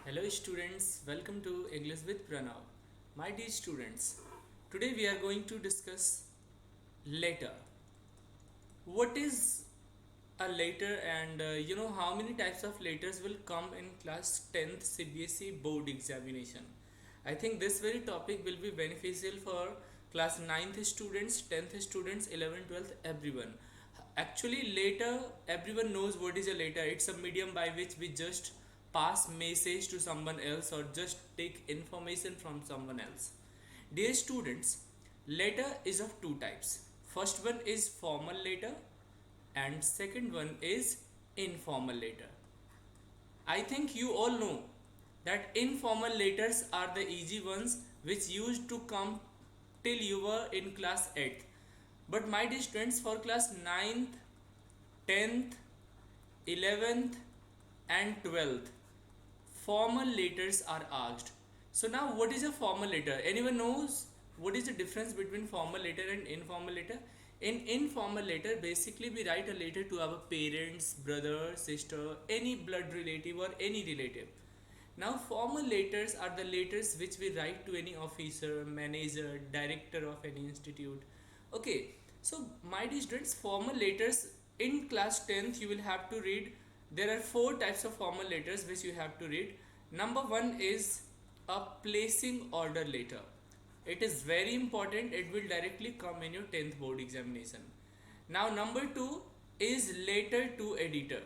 Hello students, welcome to English with Pranav. My dear students, today we are going to discuss letter. What is a letter and how many types of letters will come in class 10th CBSE board examination. I think this very topic will be beneficial for class 9th students, 10th students, 11th, 12th, everyone. Actually, later everyone knows what is a letter. It's a medium by which we just pass message to someone else or just take information from someone else. Dear students, letter is of two types. First one is formal letter and second one is informal letter. I think you all know that informal letters are the easy ones which used to come till you were in class 8th. But my dear students, for class 9th, 10th, 11th and 12th, formal letters are asked. So now what is a formal letter? Anyone knows what is the difference between formal letter and informal letter? In informal letter, basically we write a letter to our parents, brother, sister, any blood relative or any relative. Now formal letters are the letters which we write to any officer, manager, director of any institute. Okay, so my dear students, formal letters in class 10th you will have to read. There are four types of formal letters which you have to read. Number one is a placing order letter. It is very important. It will directly come in your 10th board examination. Now number two is letter to editor.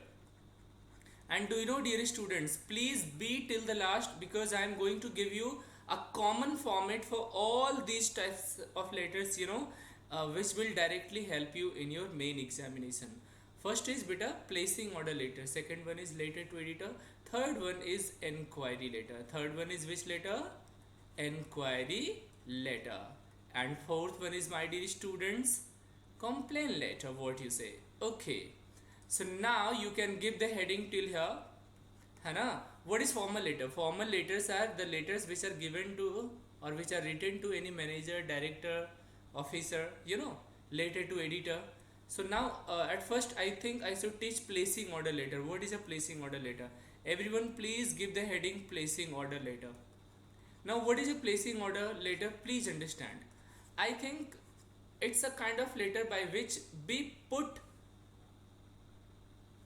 And do you know, dear students, please be till the last because I am going to give you a common format for all these types of letters, which will directly help you in your main examination. First is beta placing order letter. Second one is letter to editor. Third one is enquiry letter. Third one is which letter? Enquiry letter. And fourth one is, my dear students, complaint letter. What you say? Okay. So now you can give the heading till here. Hana? What is formal letter? Formal letters are the letters which are given to or which are written to any manager, director, officer, letter to editor. So now at first I think I should teach placing order letter. What is a placing order letter? Everyone please give the heading placing order letter. Now what is a placing order letter? Please understand. I think it's a kind of letter by which we put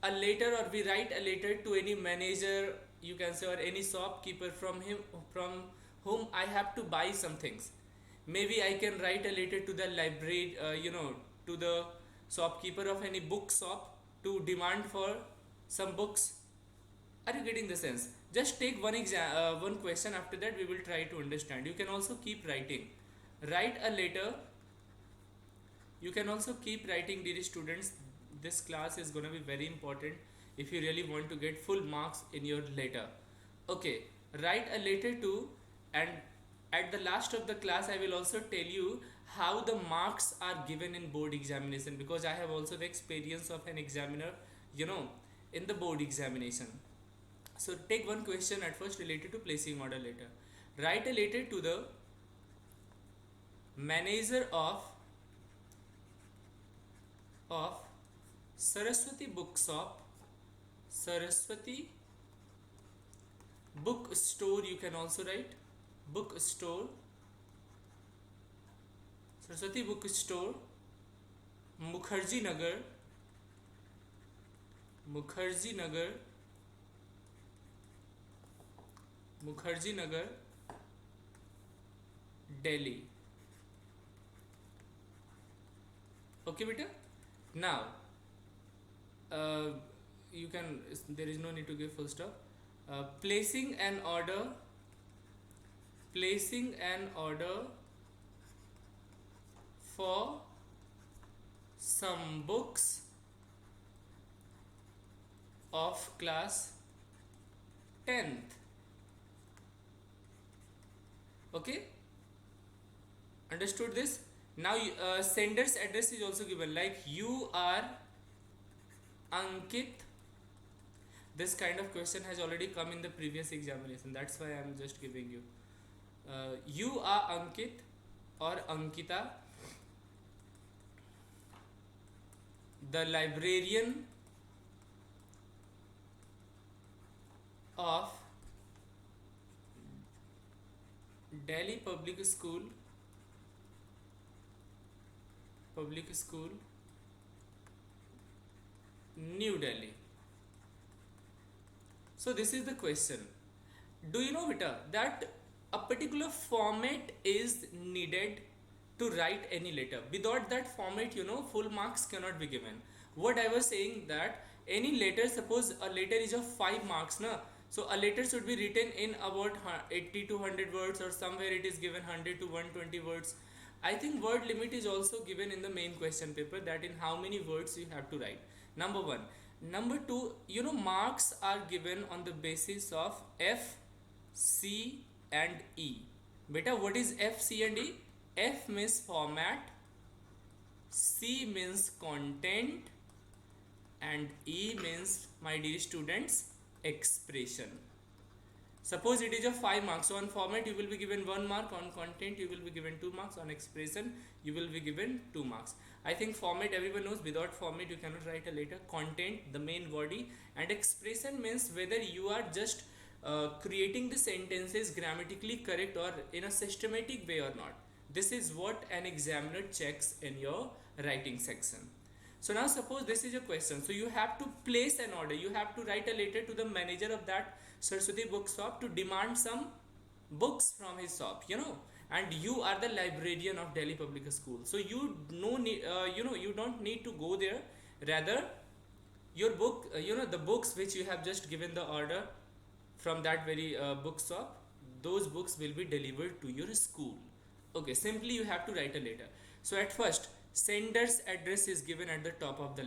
a letter or we write a letter to any manager, you can say, or any shopkeeper from whom I have to buy some things. Maybe I can write a letter to the library, to the shopkeeper of any book shop to demand for some books. Are you getting the sense? Just take one question. After that we will try to understand. You can also keep writing. Write a letter. You can also keep writing, dear students. This class is going to be very important if you really want to get full marks in your letter. Okay, write a letter to, and at the last of the class I will also tell you how the marks are given in board examination, because I have also the experience of an examiner, in the board examination. So take one question at first related to placing order letter. Write a letter to the manager of Saraswati bookshop, Saraswati bookstore. You can also write bookstore, Saraswati bookstore, Mukherjee Nagar, Mukherjee Nagar, Mukherjee Nagar, Delhi. Okay, beta. Now you can, there is no need to give full stop. Placing an order for some books of class 10th. Okay, understood this? Now sender's address is also given, like you are Ankit. This kind of question has already come in the previous examination, that's why I am just giving you. You are Ankit or Ankita, the librarian of Delhi Public School, New Delhi. So this is the question. Do you know, Vita, that a particular format is needed to write any letter? Without that format, full marks cannot be given. What I was saying, that any letter, suppose a letter is of 5 marks, na? So a letter should be written in about 80 to 100 words, or somewhere it is given 100 to 120 words. I think word limit is also given in the main question paper, that in how many words you have to write. Number one. Number two, marks are given on the basis of F, C, and E. Beta, what is F, C, and E? F means format, C means content, and E means, my dear students, expression. Suppose it is a 5 marks. So on format you will be given 1 mark, on content you will be given 2 marks, on expression you will be given 2 marks. I think format everyone knows. Without format you cannot write a letter. Content, the main body, and expression means whether you are just creating the sentences grammatically correct or in a systematic way or not. This is what an examiner checks in your writing section. So now suppose this is a question. So you have to place an order. You have to write a letter to the manager of that Saraswati book shop to demand some books from his shop, and you are the librarian of Delhi Public School. So you you don't need to go there. Rather, your book, the books which you have just given the order from that very book shop, those books will be delivered to your school. Okay, simply you have to write a letter. So at first, sender's address is given at the top of the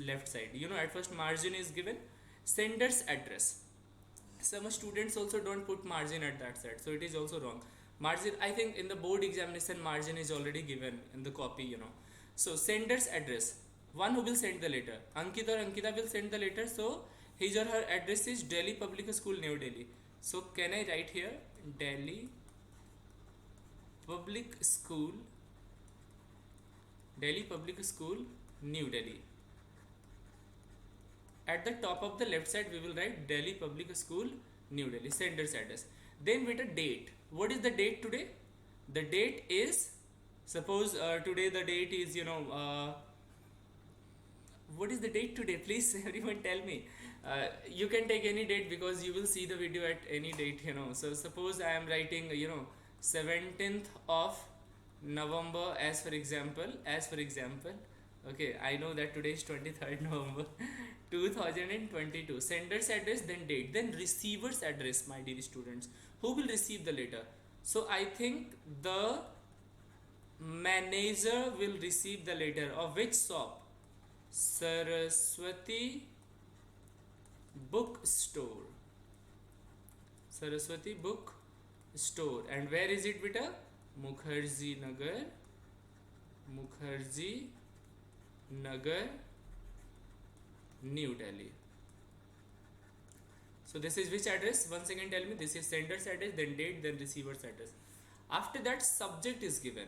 left side. At first margin is given, sender's address. Some students also don't put margin at that side, so it is also wrong. Margin, I think in the board examination margin is already given in the copy. So sender's address, one who will send the letter, Ankit or Ankita will send the letter. So his or her address is Delhi Public School, New Delhi. So can I write here Delhi Public School, New Delhi? At the top of the left side we will write Delhi Public School, New Delhi, sender's address. Then with a date. What is the date today? The date is, suppose today the date is, what is the date today? Please everyone tell me. You can take any date because you will see the video at any date, So suppose I am writing, 17th of November as for example. Okay, I know that today is 23rd November 2022. Sender's address, then date, then receiver's address, my dear students. Who will receive the letter? So I think the manager will receive the letter of which shop? Saraswati Bookstore. Saraswati Book Store. And where is it, beta? Mukherjee Nagar, New Delhi. So this is which address? Once again tell me. This is sender's address, then date, then receiver's address. After that, subject is given.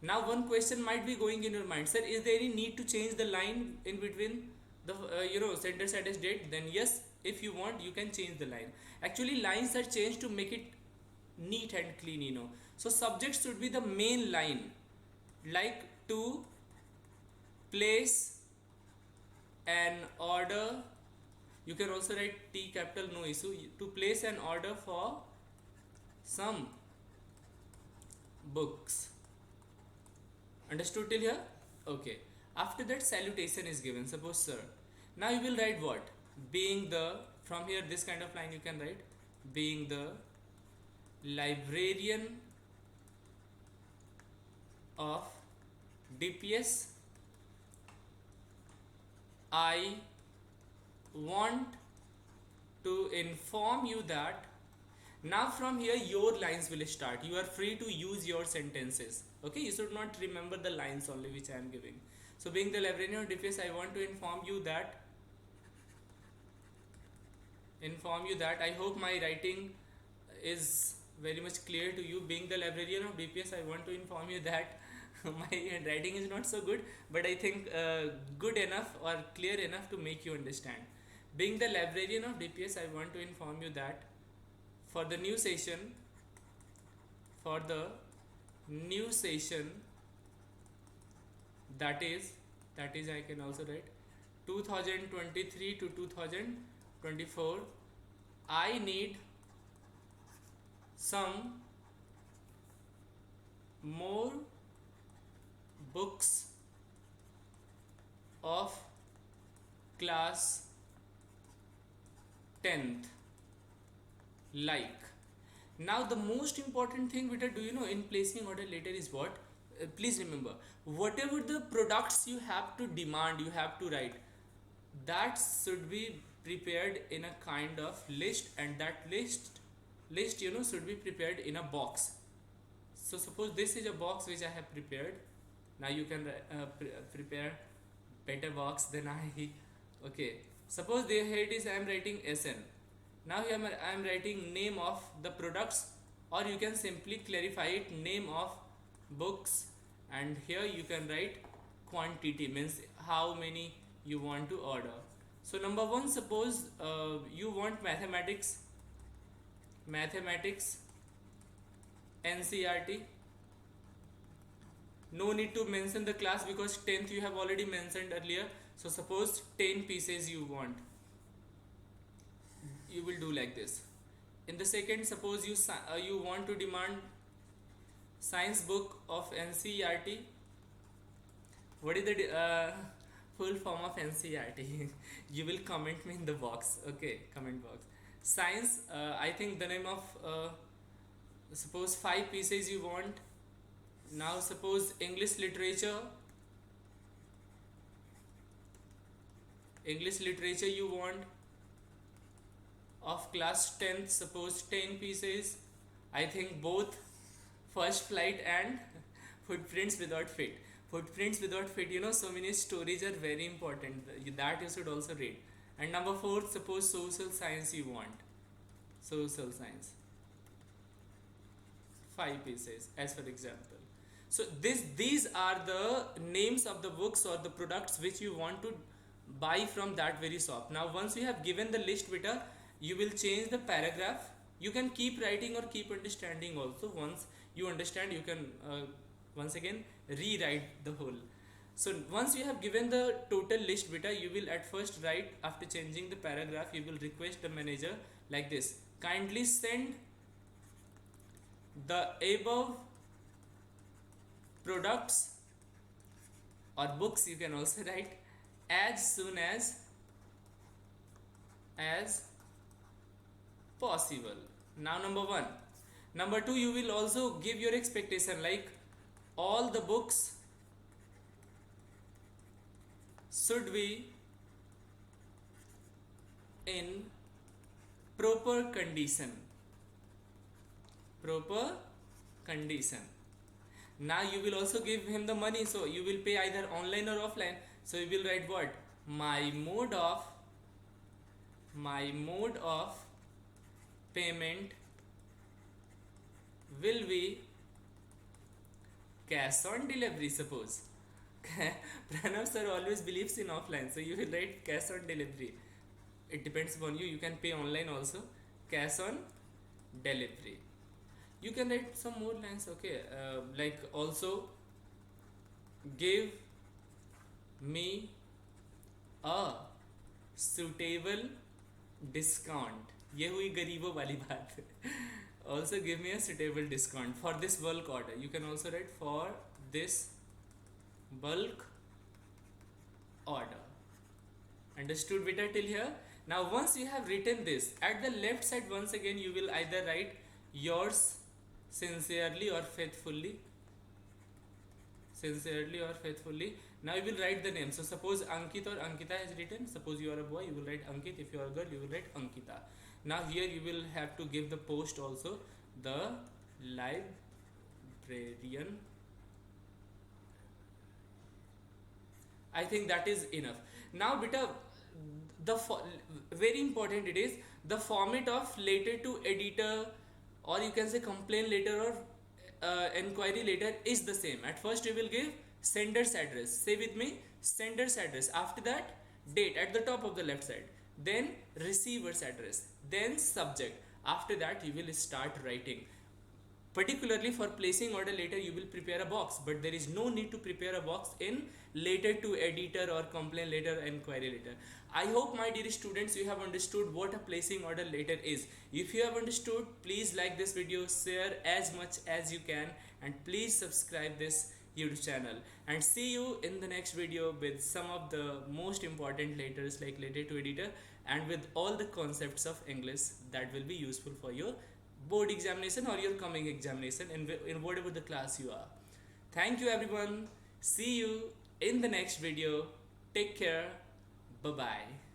Now one question might be going in your mind, sir, is there any need to change the line in between the sender's address, date? Then yes, if you want you can change the line. Actually lines are changed to make it neat and clean. So subject should be the main line, like to place an order. You can also write T capital, no issue. To place an order for some books. Understood till here? Okay. After that, salutation is given. Suppose sir. Now you will write what? Being the, from here this kind of line you can write, being the librarian of DPS, I want to inform you that. Now from here your lines will start. You are free to use your sentences. Okay, you should not remember the lines only which I am giving. So being the librarian of DPS, I want to inform you that. I hope my writing is very much clear to you. Being the librarian of DPS, I want to inform you that my writing is not so good, but I think good enough or clear enough to make you understand. Being the librarian of DPS, I want to inform you that for the new session for the new session, that is I can also write 2023 to 2024. I need some more books of class 10th, like. Now the most important thing, Vita, do you know, in placing order later is what? Please remember, whatever the products you have to demand, you have to write, that should be prepared in a kind of list, and that list should be prepared in a box. So suppose this is a box which I have prepared. Now you can prepare better box than I. Okay, suppose there here it is, I am writing SN. Now here I am writing name of the products, or you can simply clarify it, name of books, and here you can write quantity, means how many you want to order. So number one, suppose you want mathematics NCRT. No need to mention the class because 10th you have already mentioned earlier. So suppose 10 pieces you want, you will do like this. In the second, suppose you want to demand science book of NCRT. What is the full form of NCRT? You will comment me in the box. Okay, comment box. Science, I think the name of suppose 5 pieces you want. Now suppose English literature you want of class 10th, suppose 10 pieces. I think both first flight and footprints without fit. Footprints without fit, so many stories are very important, that you should also read. And number 4, suppose social science you want. Social science 5 pieces as for example. So these are the names of the books or the products which you want to buy from that very shop. Now once you have given the list, beta, you will change the paragraph. You can keep writing or keep understanding also. Once you understand, you can once again rewrite the whole. So once you have given the total list, beta, you will at first write, after changing the paragraph, you will request the manager like this: kindly send the above products or books, you can also write, as soon as possible. Now number 1. Number 2, you will also give your expectation, like all the books should be in proper condition. Now you will also give him the money, so you will pay either online or offline. So you will write what? My mode of payment will be cash on delivery, suppose. Pranav sir always believes in offline, so you will write cash on delivery. It depends upon you. You can pay online also. Cash on delivery. You can write some more lines, okay, like also give me a suitable discount. ये हुई गरीबों वाली बात. Also give me a suitable discount for this bulk order. You can also write for this bulk order. Understood, beta, till here? Now once you have written this, at the left side once again you will either write yours sincerely or faithfully. Now you will write the name. So suppose Ankit or Ankita has written. Suppose you are a boy, you will write Ankit. If you are a girl, you will write Ankita. Now here you will have to give the post also. The librarian. I think that is enough. Now beta, very important it is, the format of letter to editor, or you can say complaint letter or enquiry letter, is the same. At first you will give sender's address. Say with me, sender's address. After that, date at the top of the left side. Then receiver's address. Then subject. After that you will start writing. Particularly for placing order later, you will prepare a box, but there is no need to prepare a box in later to editor or complain later and query later. I hope my dear students you have understood what a placing order later is. If you have understood, please like this video, share as much as you can, and please subscribe this YouTube channel, and see you in the next video with some of the most important letters like later to editor, and with all the concepts of English that will be useful for your board examination or your coming examination in whatever the class you are. Thank you everyone. See you in the next video. Take care. Bye bye.